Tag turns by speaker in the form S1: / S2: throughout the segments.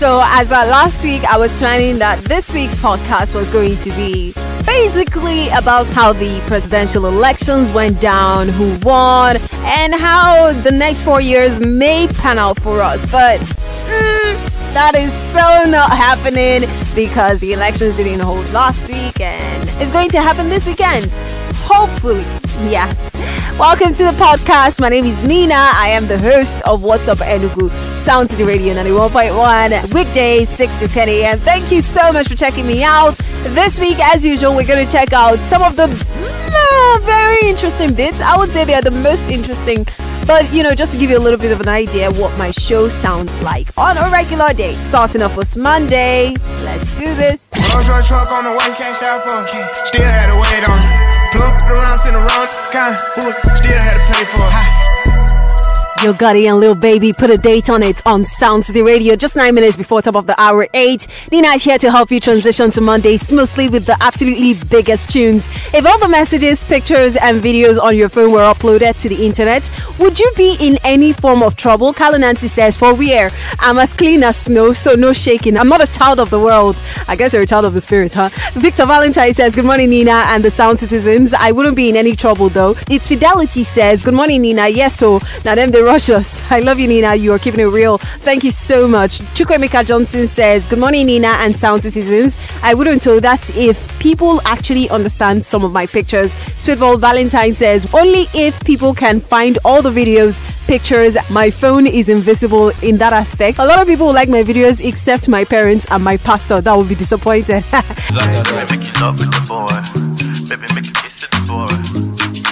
S1: So as last week, I was planning that this week's podcast was going to be basically about how the presidential elections went down, who won, and how the next 4 years may pan out for us. But that is so not happening because the elections didn't hold last week and it's going to happen this weekend. Hopefully, yes. Welcome to the podcast. My name is Nina. I am the host of What's Up Enugu, Soundcity Radio 91.1, weekdays 6 to 10 a.m. Thank you so much for checking me out. This week, as usual, we're going to check out some of the very interesting bits. I would say they are the most interesting. But, just to give you a little bit of an idea what my show sounds like on a regular day. Starting off with Monday. Let's do this.
S2: Rolls-Royce truck on the way, can't stop for it. Still had to wait on it. Plucked around, sitting around, still had to pay for it.
S1: Yo Gotti and Lil Baby put a date on it on Soundcity Radio just 9 minutes before top of the hour 8. Nina is here to help you transition to Monday smoothly with the absolutely biggest tunes. If all the messages, pictures and videos on your phone were uploaded to the internet, would you be in any form of trouble? Carla Nancy says, for where? I'm as clean as snow, so no shaking. I'm not a child of the world. I guess you're a child of the spirit, huh? Victor Valentine says, good morning Nina and the Sound Citizens. I wouldn't be in any trouble though. It's Fidelity says, good morning Nina. Yes, so now them they rush us. I love you Nina, you are keeping it real. Thank you so much. Chukwemeka Johnson says, good morning Nina and Sound Citizens. I wouldn't tell that if people actually understand some of my pictures. Sweetball Valentine says, only if people can find all the videos, pictures. My phone is invisible in that aspect. A lot of people like my videos except my parents and my pastor. That would be disappointed.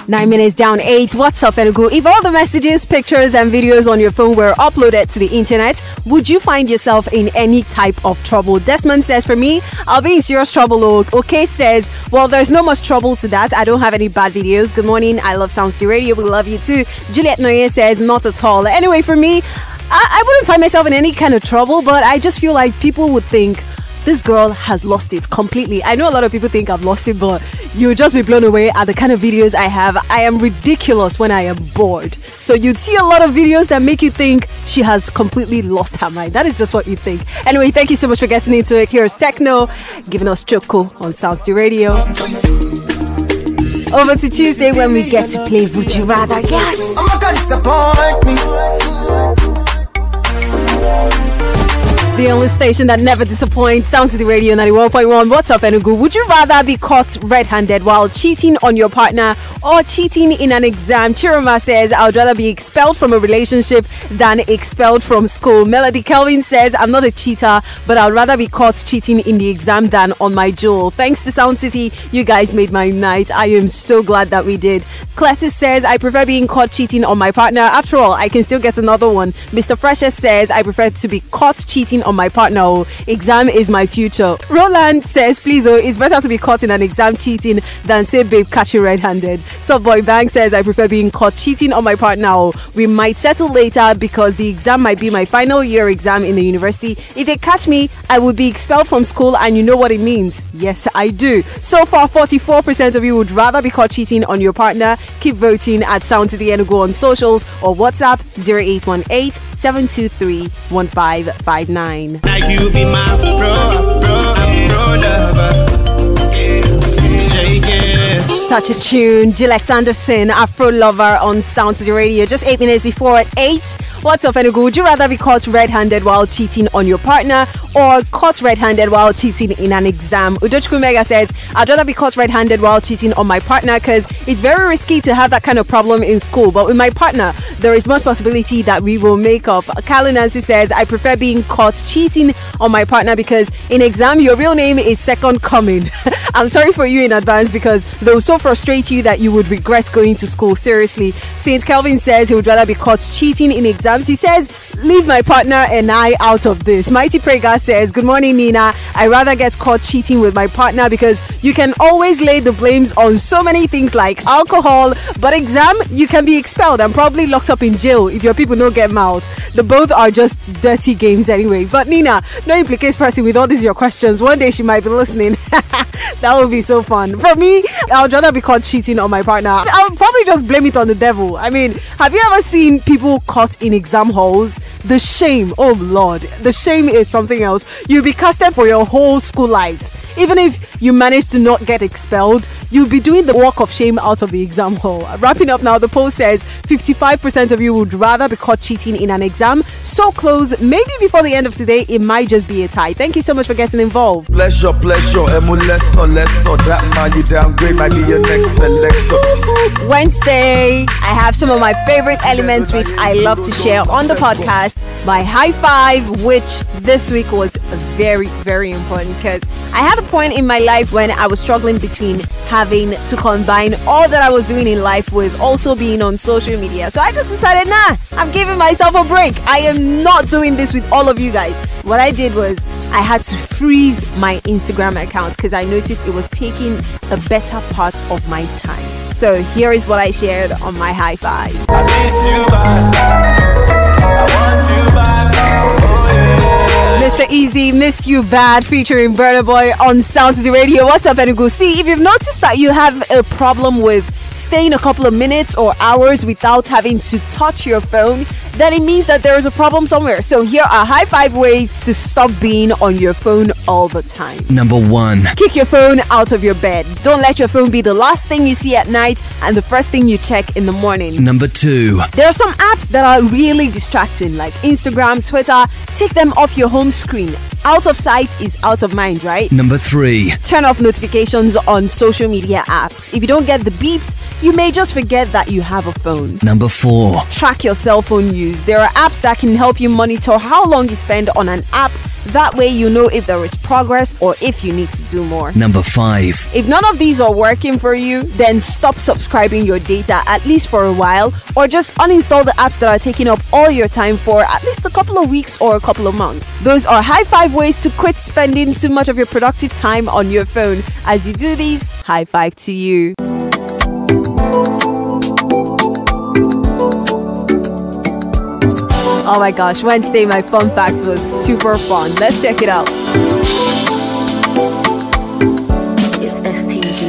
S1: 9 minutes down 8. What's up Enugu? If all the messages, pictures and videos on your phone were uploaded to the internet, would you find yourself in any type of trouble? Desmond says, for me, I'll be in serious trouble. Okay says, well, there's no much trouble to that. I don't have any bad videos. Good morning. I love Soundcity Radio. We love you too. Juliet Noye says, not at all. Anyway, for me, I wouldn't find myself in any kind of trouble, but I just feel like people would think this girl has lost it completely. I know a lot of people think I've lost it, but you'll just be blown away at the kind of videos I have. I am ridiculous when I am bored. So you'd see a lot of videos that make you think she has completely lost her mind. That is just what you think. Anyway, thank you so much for getting into it. Here's Techno, giving us Choco on Soundcity Radio. Over to Tuesday when we get to play Would You Rather. Yes!
S2: I'm not gonna disappoint me.
S1: The only station that never disappoints, Soundcity Radio 91.1. What's up, Enugu? Would you rather be caught red-handed while cheating on your partner or cheating in an exam? Chiroma says, I would rather be expelled from a relationship than expelled from school. Melody Kelvin says, I'm not a cheater, but I would rather be caught cheating in the exam than on my jewel. Thanks to Soundcity, you guys made my night. I am so glad that we did. Cletus says, I prefer being caught cheating on my partner. After all, I can still get another one. Mr. Fresher says, I prefer to be caught cheating on my partner. Oh, exam is my future. Roland says, please, it's better to be caught in an exam cheating than say, babe, catch you red-handed. Subboy Bang says, I prefer being caught cheating on my partner. Oh, we might settle later because the exam might be my final year exam in the university. If they catch me, I would be expelled from school, and you know what it means. Yes, I do. So far, 44% of you would rather be caught cheating on your partner. Keep voting at Soundcity Enugu on socials or WhatsApp 0818 723 1559.
S2: Now you be my I'm lover. Yeah.
S1: Such a tune. Jill Anderson, Afro Lover on Soundcity Radio. Just 8 minutes before 8. What's up, Enugu? Would you rather be caught red-handed while cheating on your partner or caught red-handed while cheating in an exam? Udochukwu Mega says, I'd rather be caught red-handed while cheating on my partner because it's very risky to have that kind of problem in school. But with my partner, there is much possibility that we will make up. Carla Nancy says, I prefer being caught cheating on my partner because in exam, your real name is second coming. I'm sorry for you in advance because they will so frustrate you that you would regret going to school. Seriously. Saint Kelvin says he would rather be caught cheating in exams. He says, leave my partner and I out of this. Mighty Prega says, good morning Nina. I rather get caught cheating with my partner because you can always lay the blames on so many things like alcohol, but exam, you can be expelled and probably locked up in jail if your people don't get mouth. The both are just dirty games anyway. But Nina, no implicates pressing with all these your questions. One day she might be listening. That would be so fun. For me, I would rather be caught cheating on my partner. I would probably just blame it on the devil. I mean, have you ever seen people caught in exam halls? The shame, oh Lord, the shame is something else. You'll be casted for your whole school life. Even if you manage to not get expelled, you'll be doing the walk of shame out of the exam hall. Wrapping up now, the poll says 55% of you would rather be caught cheating in an exam. So close, maybe before the end of today, it might just be a tie. Thank you so much for getting involved.
S3: Pleasure, that man you downgrade might be your next selector.
S1: Wednesday, I have some of my favorite elements which I love to share on the podcast. My high five, which this week was very, very important because I had a point in my life when I was struggling between having to combine all that I was doing in life with also being on social media. So I just decided, I'm giving myself a break. I am not doing this with all of you guys. What I did was I had to freeze my Instagram account because I noticed it was taking a better part of my time. So here is what I shared on my high five.
S4: I miss you back. I want you back. Oh, yeah.
S1: Mr. Easy, Miss You Bad featuring Burna Boy on Soundcity Radio. What's up, Enugu? See, if you've noticed that you have a problem with staying a couple of minutes or hours without having to touch your phone, then it means that there is a problem somewhere. So here are high five ways to stop being on your phone all the time.
S5: Number 1.
S1: Kick your phone out of your bed. Don't let your phone be the last thing you see at night and the first thing you check in the morning.
S5: Number 2.
S1: There are some apps that are really distracting, like Instagram, Twitter. Take them off your home screen. Out of sight is out of mind, right?
S5: Number 3.
S1: Turn off notifications on social media apps. If you don't get the beeps, you may just forget that you have a phone.
S5: Number 4.
S1: Track your cell phone use. There are apps that can help you monitor how long you spend on an app. That way you know if there is progress or if you need to do more.
S5: Number 5.
S1: If none of these are working for you, then stop subscribing your data at least for a while, or just uninstall the apps that are taking up all your time for at least a couple of weeks or a couple of months. Those are high five ways to quit spending too much of your productive time on your phone. As you do these, high five to you. Oh my gosh, Wednesday, my fun facts was super fun. Let's check it out.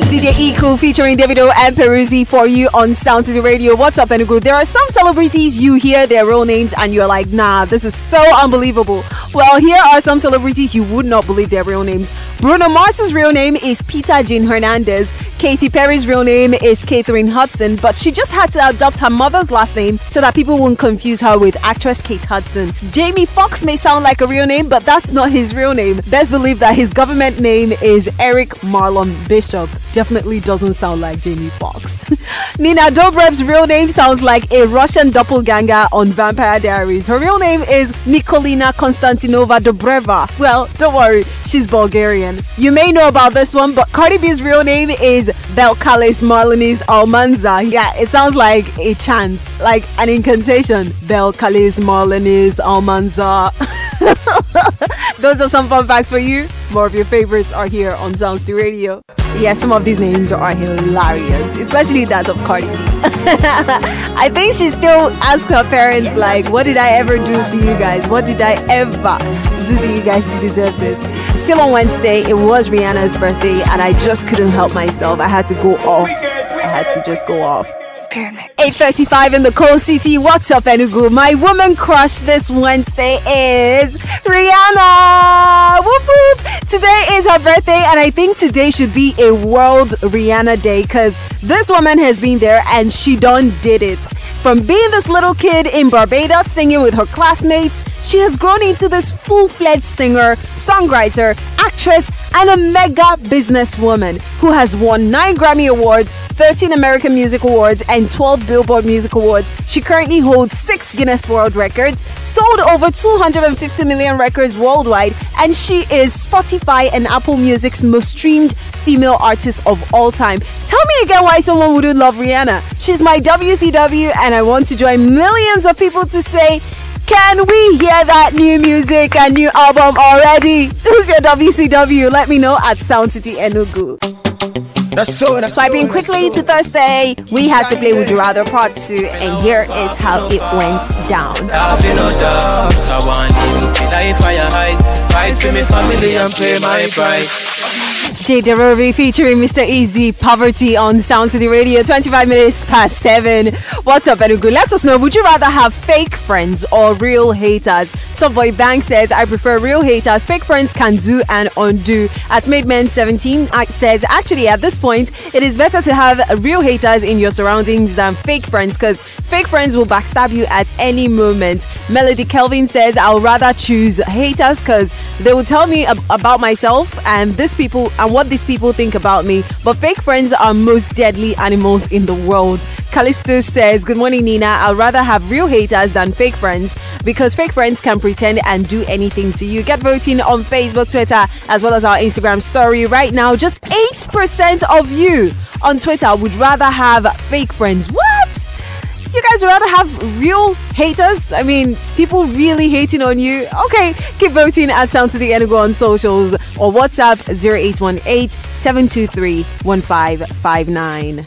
S1: DJ Eco featuring Davido and Peruzzi for you on Soundcity Radio. What's up, Enugu? There are some celebrities you hear their real names and you're like, nah, this is so unbelievable. Well, here are some celebrities you would not believe their real names. Bruno Mars's real name is Peter Jean Hernandez. Katy Perry's real name is Catherine Hudson, but she just had to adopt her mother's last name so that people won't confuse her with actress Kate Hudson. Jamie Foxx may sound like a real name, but that's not his real name. Best believe that his government name is Eric Marlon Bishop. Definitely doesn't sound like Jamie Foxx. Nina Dobrev's real name sounds like a Russian doppelganger on Vampire Diaries. Her real name is Nikolina Konstantinova Dobreva. Well, don't worry, she's Bulgarian. You may know about this one, but Cardi B's real name is Belcalis Marlinis Almanza. Yeah, it sounds like a chant, like an incantation. Belcalis Marlinis Almanza. Those are some fun facts for you. More of your favorites are here on Soundcity Radio. Yeah, some of these names are hilarious, especially that of Cardi B. I think she still asks her parents, like, what did I ever do to you guys? What did I ever do to you guys to deserve this? Still on Wednesday, it was Rihanna's birthday, and I just couldn't help myself. I had to go off. I had to just go off. 8:35 in the cold city. What's up, Enugu? My woman crush this Wednesday is Rihanna. Whoop whoop. Today is her birthday, and I think today should be a World Rihanna Day because this woman has been there and she done did it. From being this little kid in Barbados singing with her classmates, she has grown into this full-fledged singer, songwriter, actress, and a mega businesswoman who has won 9 Grammy Awards, 13 American Music Awards, and 12 Billboard Music Awards. She currently holds 6 Guinness World Records, sold over 250 million records worldwide, and she is Spotify and Apple Music's most streamed female artist of all time. Tell me again why someone wouldn't love Rihanna. She's my WCW, and I want to join millions of people to say, can we hear that new music and new album already? Who's your WCW? Let me know at Soundcity Enugu. Swiping quickly to Thursday, we had to play Would You Rather Part 2, and here is how it went down. DJ Derovi featuring Mr. Easy, Poverty on Soundcity Radio, 25 minutes past 7. What's up, Enugu? Let us know, would you rather have fake friends or real haters? Subway Bank says, I prefer real haters. Fake friends can do and undo. At MadeMen17 says, actually, at this point, it is better to have real haters in your surroundings than fake friends, because fake friends will backstab you at any moment. Melody Kelvin says, I'll rather choose haters because they will tell me about myself and what these people think about me. But fake friends are most deadly animals in the world. Callisto says, good morning, Nina. I'd rather have real haters than fake friends because fake friends can pretend and do anything to you. Get voting on Facebook, Twitter, as well as our Instagram story right now. Just 8% of you on Twitter would rather have fake friends. What? You guys would rather have real haters? I mean, people really hating on you? Okay, keep voting at Soundcity Enugu on socials or WhatsApp 0818-723-1559.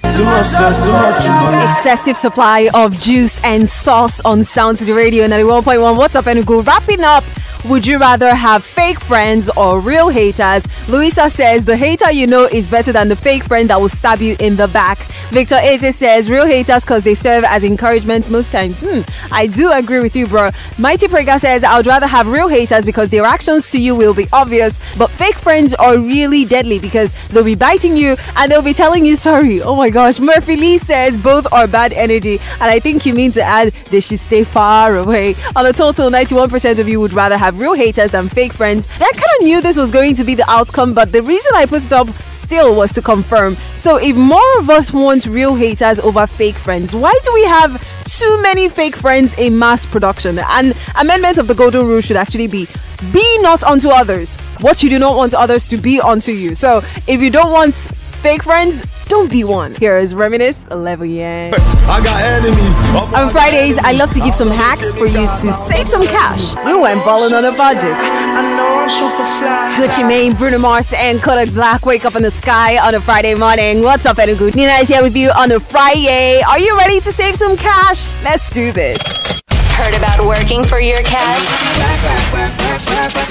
S1: Excessive supply of juice and sauce on Soundcity Radio 91.1. What's up, Enugu? Wrapping up. Would you rather have fake friends or real haters? Louisa says the hater you know is better than the fake friend that will stab you in the back. Victor Eze says real haters because they serve as encouragement most times. I do agree with you, bro. Mighty Prega says I would rather have real haters because their actions to you will be obvious, but fake friends are really deadly because they'll be biting you and they'll be telling you sorry. Oh my gosh. Murphy Lee says both are bad energy, and I think you mean to add they should stay far away. On a total, 91% of you would rather have real haters than fake friends. I kind of knew this was going to be the outcome, but the reason I put it up still was to confirm. So if more of us want real haters over fake friends, why do we have too many fake friends in mass production? An amendment of the golden rule should actually be not unto others what you do not want others to be unto you. So if you don't want fake friends, don't be one. Here is Reminisce 11 Yang.
S6: I got enemies.
S1: On Fridays, I love to give some hacks for you to save some cash. We went balling on a budget.
S2: I know I'm super fly.
S1: Gucci Mane, Bruno Mars, and Kodak Black wake up in the sky on a Friday morning. What's up, Enugu? Nina is here with you on a Friday. Are you ready to save some cash? Let's do this.
S7: Heard about working for your cash?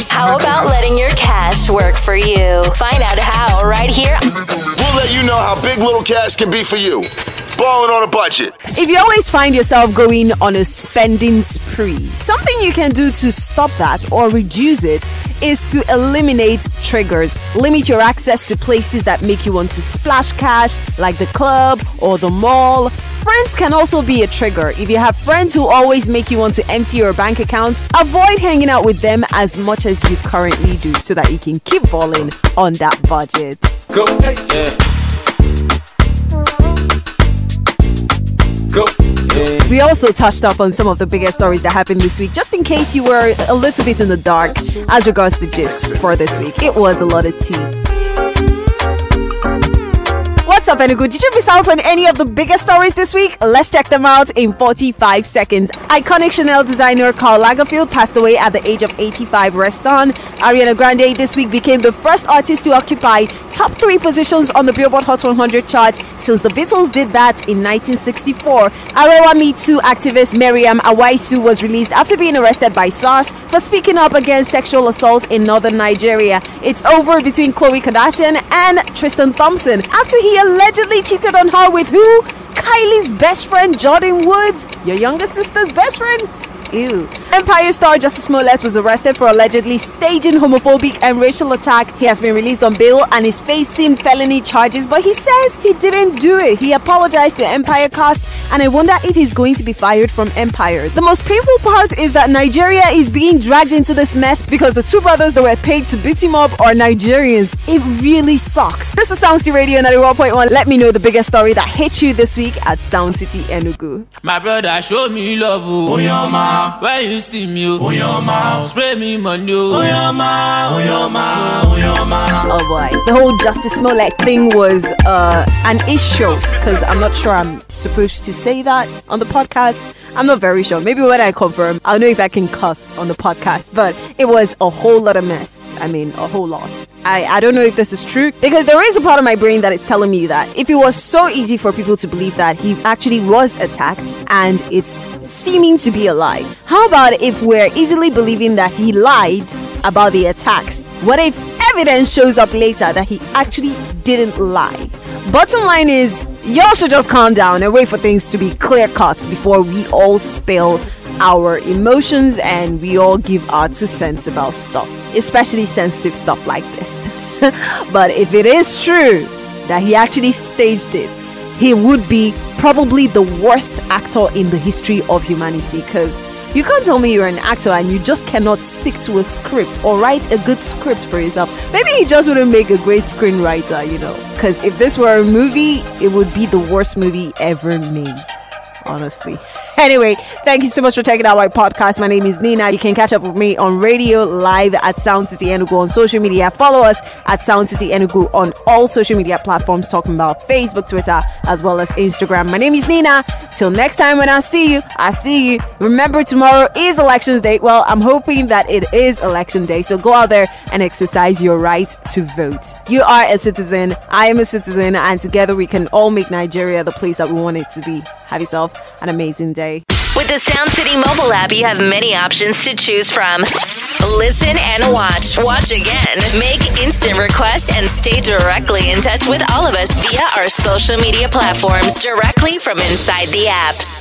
S7: How about letting your cash work for you? Find out how right here.
S6: We'll let you know how big little cash can be for you. Balling on a budget.
S1: If you always find yourself going on a spending spree, something you can do to stop that or reduce it is to eliminate triggers. Limit your access to places that make you want to splash cash, like the club or the mall. Friends can also be a trigger. If you have friends who always make you want to empty your bank account, avoid hanging out with them as much as you currently do so that you can keep balling on that budget.
S4: Go, yeah. Go. Yeah.
S1: We also touched up on some of the biggest stories that happened this week, just in case you were a little bit in the dark as regards the gist for this week. It was a lot of tea. What's up, Enugu? Did you miss out on any of the biggest stories this week? Let's check them out in 45 seconds. Iconic Chanel designer Karl Lagerfeld passed away at the age of 85. Rest on. Ariana Grande this week became the first artist to occupy top 3 positions on the Billboard Hot 100 chart since the Beatles did that in 1964. Arewa Me Too activist Miriam Awaisu was released after being arrested by SARS for speaking up against sexual assault in northern Nigeria. It's over between Khloe Kardashian and Tristan Thompson after he allegedly cheated on her with who? Kylie's best friend Jordan Woods, your younger sister's best friend? Ew. Empire star Justice Smollett was arrested for allegedly staging homophobic and racial attack. He has been released on bail and is facing felony charges, but he says he didn't do it. He apologized to Empire cast, and I wonder if he's going to be fired from Empire. The most painful part is that Nigeria is being dragged into this mess because the 2 brothers that were paid to beat him up are Nigerians. It really sucks. This is Soundcity Radio 91.1. Let me know the biggest story that hit you this week at Soundcity Enugu.
S8: My brother, show me love, oh your ma. When you see me, oh your ma. Spray me money, oh your ma, oh your ma, oh your ma.
S1: Oh boy, the whole Justice Smollett thing was an issue, because I'm not sure I'm supposed to say that on the podcast. I'm not very sure. Maybe when I confirm, I'll know if I can cuss on the podcast. But it was a whole lot of mess. I mean, a whole lot. I don't know if this is true, because there is a part of my brain that is telling me that if it was so easy for people to believe that he actually was attacked and it's seeming to be a lie, how about if we're easily believing that he lied about the attacks? What if evidence shows up later that he actually didn't lie. Bottom line is, y'all should just calm down and wait for things to be clear cut before we all spill our emotions and we all give our 2 cents about stuff, especially sensitive stuff like this. But if it is true that he actually staged it, he would be probably the worst actor in the history of humanity, because you can't tell me you're an actor and you just cannot stick to a script or write a good script for yourself. Maybe he just wouldn't make a great screenwriter, because if this were a movie, it would be the worst movie ever made, honestly. Anyway, thank you so much for checking out my podcast. My name is Nina. You can catch up with me on radio live at Soundcity Enugu on social media. Follow us at Soundcity Enugu on all social media platforms, talking about Facebook, Twitter, as well as Instagram. My name is Nina. Till next time when I see you. Remember, tomorrow is Elections Day. Well, I'm hoping that it is Election Day. So go out there and exercise your right to vote. You are a citizen. I am a citizen. And together we can all make Nigeria the place that we want it to be. Have yourself an amazing day.
S7: With the Soundcity mobile app, you have many options to choose from. Listen and watch. Watch again. Make instant requests and stay directly in touch with all of us via our social media platforms directly from inside the app.